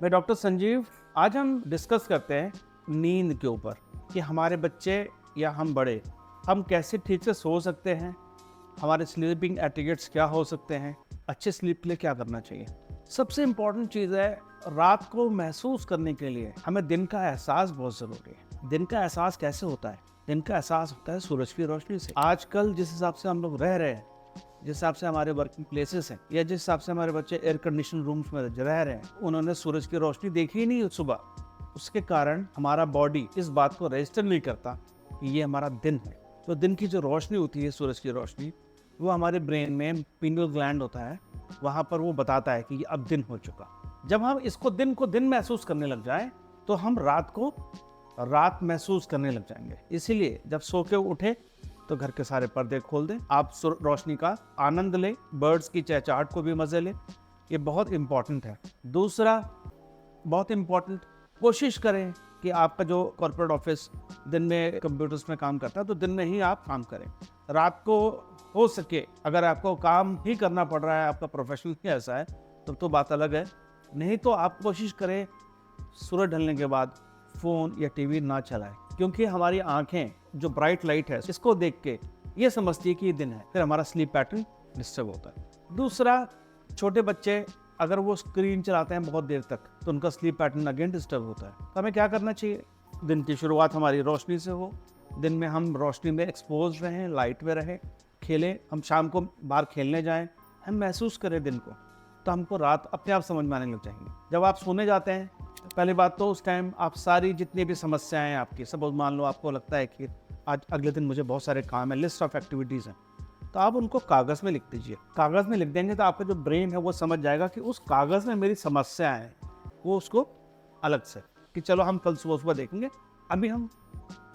मैं डॉक्टर संजीव। आज हम डिस्कस करते हैं नींद के ऊपर कि हमारे बच्चे या हम बड़े हम कैसे ठीक से सो सकते हैं, हमारे स्लीपिंग एटिकेट्स क्या हो सकते हैं, अच्छे स्लीप के लिए क्या करना चाहिए। सबसे इम्पॉर्टेंट चीज़ है, रात को महसूस करने के लिए हमें दिन का एहसास बहुत ज़रूरी है। दिन का एहसास कैसे होता है? दिन का एहसास होता है सूरज की रोशनी से। आजकल जिस हिसाब से हम लोग रह रहे हैं, जिस हिसाब से हमारे वर्किंग प्लेसेस हैं, या जिस हिसाब से हमारे बच्चे एयर कंडीशन रूम्स में रह रहे हैं, उन्होंने सूरज की रोशनी देखी ही नहीं सुबह। उसके कारण हमारा बॉडी इस बात को रजिस्टर नहीं करता कि ये हमारा दिन है। तो दिन की जो रोशनी होती है, सूरज की रोशनी, वो हमारे ब्रेन में पिनियल ग्लैंड होता है, वहाँ पर वो बताता है कि ये अब दिन हो चुका। जब हम इसको दिन महसूस करने लग जाएं, तो हम रात को रात महसूस करने लग जाएंगे। इसीलिए जब सो के उठे तो घर के सारे पर्दे खोल दें, आप रोशनी का आनंद लें, बर्ड्स की चहचहाहट को भी मजे लें। ये बहुत इंपॉर्टेंट है। दूसरा बहुत इंपॉर्टेंट, कोशिश करें कि आपका जो कॉर्पोरेट ऑफिस दिन में कंप्यूटर्स में काम करता है, तो दिन में ही आप काम करें। रात को हो सके, अगर आपको काम ही करना पड़ रहा है, आपका प्रोफेशनल ही ऐसा है, तो बात अलग है। नहीं तो आप कोशिश करें सूरज ढलने के बाद फ़ोन या टीवी ना चलाएं, क्योंकि हमारी आंखें जो ब्राइट लाइट है इसको देख के ये समझती है कि ये दिन है, फिर हमारा स्लीप पैटर्न डिस्टर्ब होता है। दूसरा, छोटे बच्चे अगर वो स्क्रीन चलाते हैं बहुत देर तक, तो उनका स्लीप पैटर्न अगेन डिस्टर्ब होता है। तो हमें क्या करना चाहिए? दिन की शुरुआत हमारी रोशनी से हो, दिन में हम रोशनी में एक्सपोज रहें, लाइट में रहें, खेलें। हम शाम को बाहर खेलने जाएं, हम महसूस करें दिन को, तो हमको रात अपने आप समझ में आने लग जाएंगी। जब आप सोने जाते हैं, पहली बात तो उस टाइम आप सारी जितनी भी समस्याएं हैं आपकी, सपोज मान लो आपको लगता है कि आज अगले दिन मुझे बहुत सारे काम है, लिस्ट ऑफ एक्टिविटीज़ हैं, तो आप उनको कागज़ में लिख दीजिए। कागज़ में लिख देंगे तो आपका जो ब्रेन है वो समझ जाएगा कि उस कागज़ में मेरी समस्या है, वो उसको अलग से कि चलो हम कल सुबह देखेंगे, अभी हम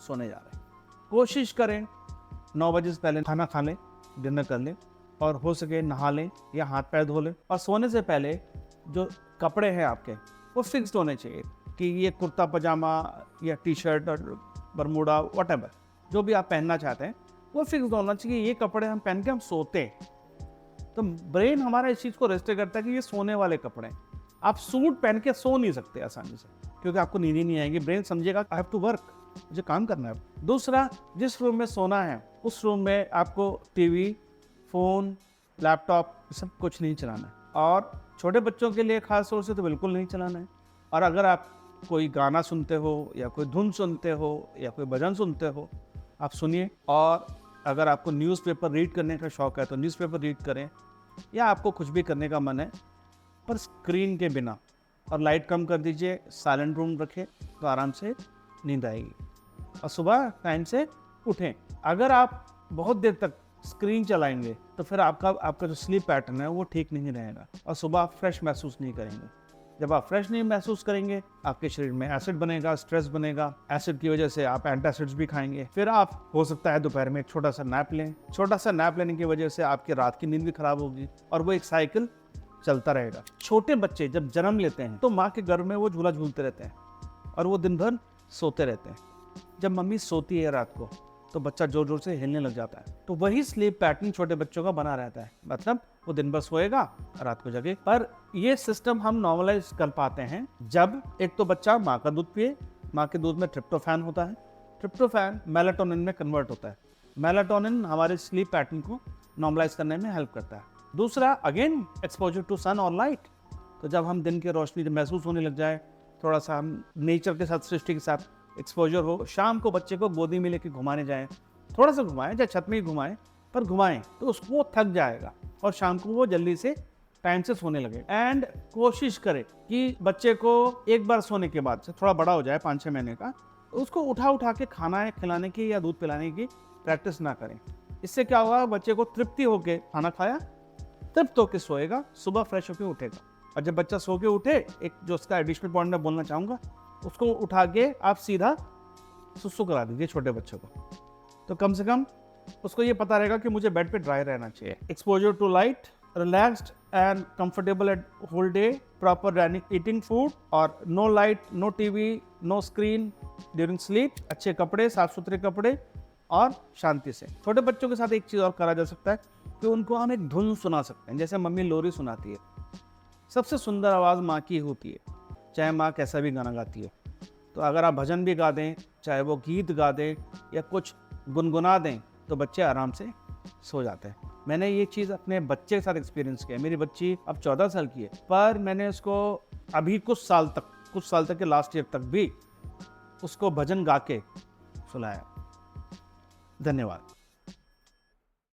सोने जा रहे हैं। कोशिश करें 9 बजे से पहले खाना खा लें, डिनर कर लें, और हो सके नहा लें या हाथ पैर धो लें। और सोने से पहले जो कपड़े हैं आपके वो फिक्स्ड होने चाहिए कि ये कुर्ता पजामा या टी शर्ट और बरमूडा व्हाटएवर जो भी आप पहनना चाहते हैं वो फिक्स्ड होना चाहिए। ये कपड़े हम पहन के हम सोते हैं, तो ब्रेन हमारा इस चीज़ को रजिस्टर करता है कि ये सोने वाले कपड़े हैं। आप सूट पहन के सो नहीं सकते आसानी से, क्योंकि आपको नींद ही नहीं आएगी। ब्रेन समझेगा आई हैव टू वर्क, मुझे काम करना है। दूसरा, जिस रूम में सोना है उस रूम में आपको टीवी, फ़ोन, लैपटॉप सब कुछ नहीं चलाना है, और छोटे बच्चों के लिए खास तौर से तो बिल्कुल नहीं चलाना है। और अगर आप कोई गाना सुनते हो या कोई धुन सुनते हो या कोई भजन सुनते हो, आप सुनिए। और अगर आपको न्यूज़पेपर रीड करने का शौक़ है तो न्यूज़पेपर रीड करें, या आपको कुछ भी करने का मन है पर स्क्रीन के बिना। और लाइट कम कर दीजिए, साइलेंट रूम रखें, तो आराम से नींद आएगी। और सुबह टाइम से उठें। अगर आप बहुत देर तक स्क्रीन चलाएंगे तो फिर आपका जो स्लीप पैटर्न है वो ठीक नहीं रहेगा, और सुबह आप फ्रेश महसूस नहीं करेंगे। जब आप फ्रेश नहीं महसूस करेंगे, आपके शरीर में एसिड बनेगा, स्ट्रेस बनेगा। एसिड की वजह से आप एंटासिड्स भी खाएंगे। फिर आप हो सकता है दोपहर में एक छोटा सा नैप लें। छोटा सा नैप लेने की वजह से आपकी रात की नींद भी खराब होगी, और वो एक साइकिल चलता रहेगा। छोटे बच्चे जब जन्म लेते हैं तो माँ के गर्भ में वो झूला झूलते रहते हैं, और वो दिन भर सोते रहते हैं। जब मम्मी सोती है रात को, तो बच्चा जोर जोर से हिलने लग जाता है। तो वही स्लीप पैटर्न छोटे बच्चों का बना रहता है, मतलब वो दिन भर सोएगा, रात को जगे। पर ये सिस्टम हम नॉर्मलाइज कर पाते हैं जब एक तो बच्चा माँ का दूध पिए। माँ के दूध में ट्रिप्टोफैन होता है, ट्रिप्टोफैन मेलाटोनिन में कन्वर्ट होता है। मेलाटोनिन हमारे स्लीप पैटर्न को नॉर्मलाइज करने में हेल्प करता है। दूसरा, अगेन एक्सपोजर टू सन और लाइट। तो जब हम दिन की रोशनी महसूस होने लग जाए, थोड़ा सा हम नेचर के साथ, सृष्टि के साथ एक्सपोजर हो, शाम को बच्चे को गोदी में लेके घुमाने जाएं, थोड़ा सा घुमाएं, चाहे छत में ही घुमाएं, पर घुमाएं तो उसको थक जाएगा, और शाम को वो जल्दी से टाइम से सोने लगे। एंड कोशिश करें कि बच्चे को एक बार सोने के बाद से थोड़ा बड़ा हो जाए, 5-6 महीने का, उसको उठा के खाना खिलाने की या दूध पिलाने की प्रैक्टिस ना करें। इससे क्या होगा, बच्चे को तृप्ति होके खाना खाया, तृप्त होके सोएगा, सुबह फ्रेश होके उठेगा। और जब बच्चा सो के उठे, एक जो उसका एडिशनल पॉइंट मैं बोलना चाहूँगा, उसको उठा के आप सीधा सुसु करा दीजिए छोटे बच्चों को, तो कम से कम उसको ये पता रहेगा कि मुझे बेड पे ड्राई रहना चाहिए। Exposure to light, relaxed and comfortable at whole day, proper eating food, और no light, no TV, no screen during sleep, अच्छे कपड़े, साफ सुथरे कपड़े, और शांति से। छोटे बच्चों के साथ एक चीज़ और करा जा सकता है कि उनको हम एक धुन सुना सकते हैं, जैसे मम्मी लोरी सुनाती है। सबसे सुंदर आवाज़ माँ की होती है। चाहे माँ कैसा भी गाना गाती हो। तो अगर आप भजन भी गा दें, चाहे वो गीत गा दें या कुछ गुनगुना दें, तो बच्चे आराम से सो जाते हैं। मैंने ये चीज़ अपने बच्चे के साथ एक्सपीरियंस किया। मेरी बच्ची अब 14 साल की है, पर मैंने उसको अभी कुछ साल तक के लास्ट ईयर तक भी उसको भजन गा के सुलाया। धन्यवाद।